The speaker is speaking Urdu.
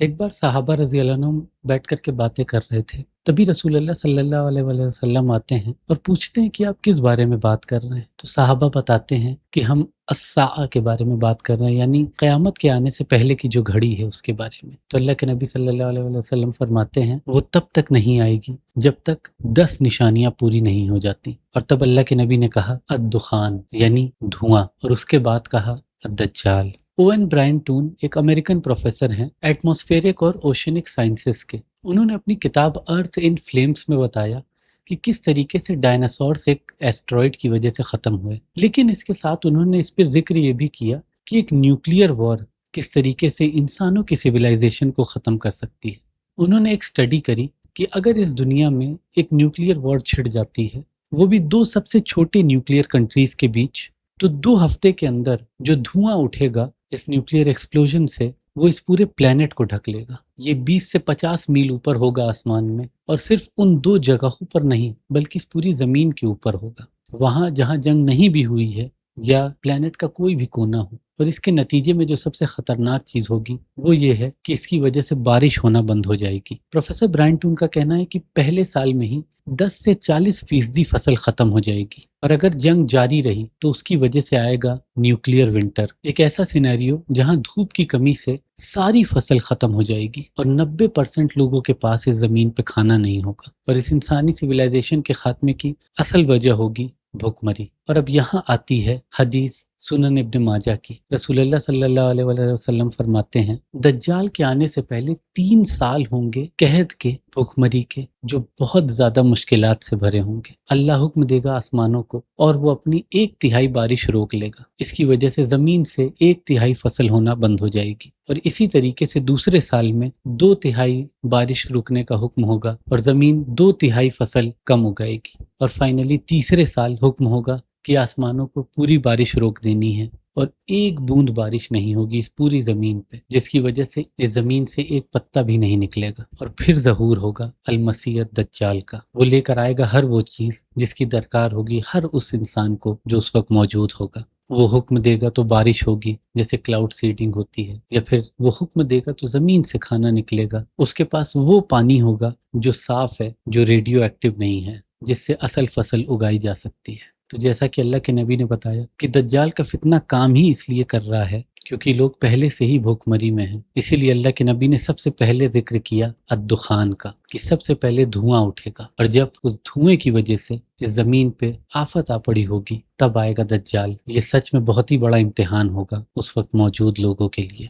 ایک بار صحابہ رضی اللہ عنہم بیٹھ کر کے باتیں کر رہے تھے، تبھی رسول اللہ صلی اللہ علیہ وآلہ وسلم آتے ہیں اور پوچھتے ہیں کہ آپ کس بارے میں بات کر رہے ہیں؟ تو صحابہ بتاتے ہیں کہ ہم الساعہ کے بارے میں بات کر رہے ہیں، یعنی قیامت کے آنے سے پہلے کی جو گھڑی ہے اس کے بارے میں۔ تو اللہ کے نبی صلی اللہ علیہ وآلہ وسلم فرماتے ہیں وہ تب تک نہیں آئے گی جب تک 10 نشانیاں پوری نہیں ہو جاتی، اور تب اللہ کے نبی نے کہا الدخان، یعنی دھواں، اور اس کے بعد کہا الدجال۔ اوین برائن ٹون ایک امریکن پروفیسر ہیں ایٹماسفیرک اور اوشینک سائنسز کے۔ انہوں نے اپنی کتاب ارتھ ان فلیمز میں بتایا کہ کس طریقے سے ڈائناسورس ایک ایسٹرائڈ کی وجہ سے ختم ہوئے، لیکن اس کے ساتھ انہوں نے اس پہ ذکر یہ بھی کیا کہ ایک نیوکلیئر وار کس طریقے سے انسانوں کی سویلائزیشن کو ختم کر سکتی ہے۔ انہوں نے ایک سٹڈی کری کہ اگر اس دنیا میں ایک نیوکلیئر وار چھڑ جاتی ہے، وہ بھی دو سب سے چھوٹے نیوکلیئر کنٹریز کے بیچ، تو 2 ہفتے کے اندر جو دھواں اٹھے گا اس نیوکلیئر ایکسپلوژن سے، وہ اس پورے پلانٹ کو ڈھک لے گا۔ یہ 20 سے 50 میل اوپر ہوگا آسمان میں، اور صرف ان 2 جگہوں پر نہیں بلکہ اس پوری زمین کے اوپر ہوگا، وہاں جہاں جنگ نہیں بھی ہوئی ہے یا پلانٹ کا کوئی بھی کونا ہو۔ اور اس کے نتیجے میں جو سب سے خطرناک چیز ہوگی وہ یہ ہے کہ اس کی وجہ سے بارش ہونا بند ہو جائے گی۔ پروفیسر برائنٹون کا کہنا ہے کہ پہلے سال میں ہی 10 سے 40% فصل ختم ہو جائے گی، اور اگر جنگ جاری رہی تو اس کی وجہ سے آئے گا نیوکلیئر ونٹر، ایک ایسا سینیریو جہاں دھوپ کی کمی سے ساری فصل ختم ہو جائے گی اور 90% لوگوں کے پاس اس زمین پہ کھانا نہیں ہوگا، اور اس انسانی سویلائزیشن کے خاتمے کی اصل وجہ ہوگی بھوک مری۔ اور اب یہاں آتی ہے حدیث سنن ابن ماجہ کی۔ رسول اللہ صلی اللہ علیہ وآلہ وسلم فرماتے ہیں دجال کے آنے سے پہلے 3 سال ہوں گے قحط کے، بھوک مری کے، جو بہت زیادہ مشکلات سے بھرے ہوں گے۔ اللہ حکم دے گا آسمانوں کو اور وہ اپنی 1/3 بارش روک لے گا، اس کی وجہ سے زمین سے 1/3 فصل ہونا بند ہو جائے گی، اور اسی طریقے سے دوسرے سال میں 2/3 بارش رکنے کا حکم ہوگا اور زمین 2/3 فصل کم اگائے گی، اور فائنلی تیسرے سال حکم ہوگا کہ آسمانوں کو پوری بارش روک دینی ہے اور 1 بوند بارش نہیں ہوگی اس پوری زمین پہ، جس کی وجہ سے اس زمین سے 1 پتا بھی نہیں نکلے گا۔ اور پھر ظہور ہوگا المسیح الدجال کا، وہ لے کر آئے گا ہر وہ چیز جس کی درکار ہوگی ہر اس انسان کو جو اس وقت موجود ہوگا۔ وہ حکم دے گا تو بارش ہوگی جیسے کلاؤڈ سیڈنگ ہوتی ہے، یا پھر وہ حکم دے گا تو زمین سے کھانا نکلے گا۔ اس کے پاس وہ پانی ہوگا جو صاف ہے، جو ریڈیو ایکٹیو نہیں ہے، جس سے اصل فصل اگائی جا سکتی ہے۔ تو جیسا کہ اللہ کے نبی نے بتایا کہ دجال کا فتنہ کام ہی اس لیے کر رہا ہے کیونکہ لوگ پہلے سے ہی بھوک مری میں ہیں، اسی لیے اللہ کے نبی نے سب سے پہلے ذکر کیا الدخان کا، کہ سب سے پہلے دھواں اٹھے گا، اور جب اس دھوئیں کی وجہ سے اس زمین پہ آفت آ پڑی ہوگی تب آئے گا دجال۔ یہ سچ میں بہت ہی بڑا امتحان ہوگا اس وقت موجود لوگوں کے لیے۔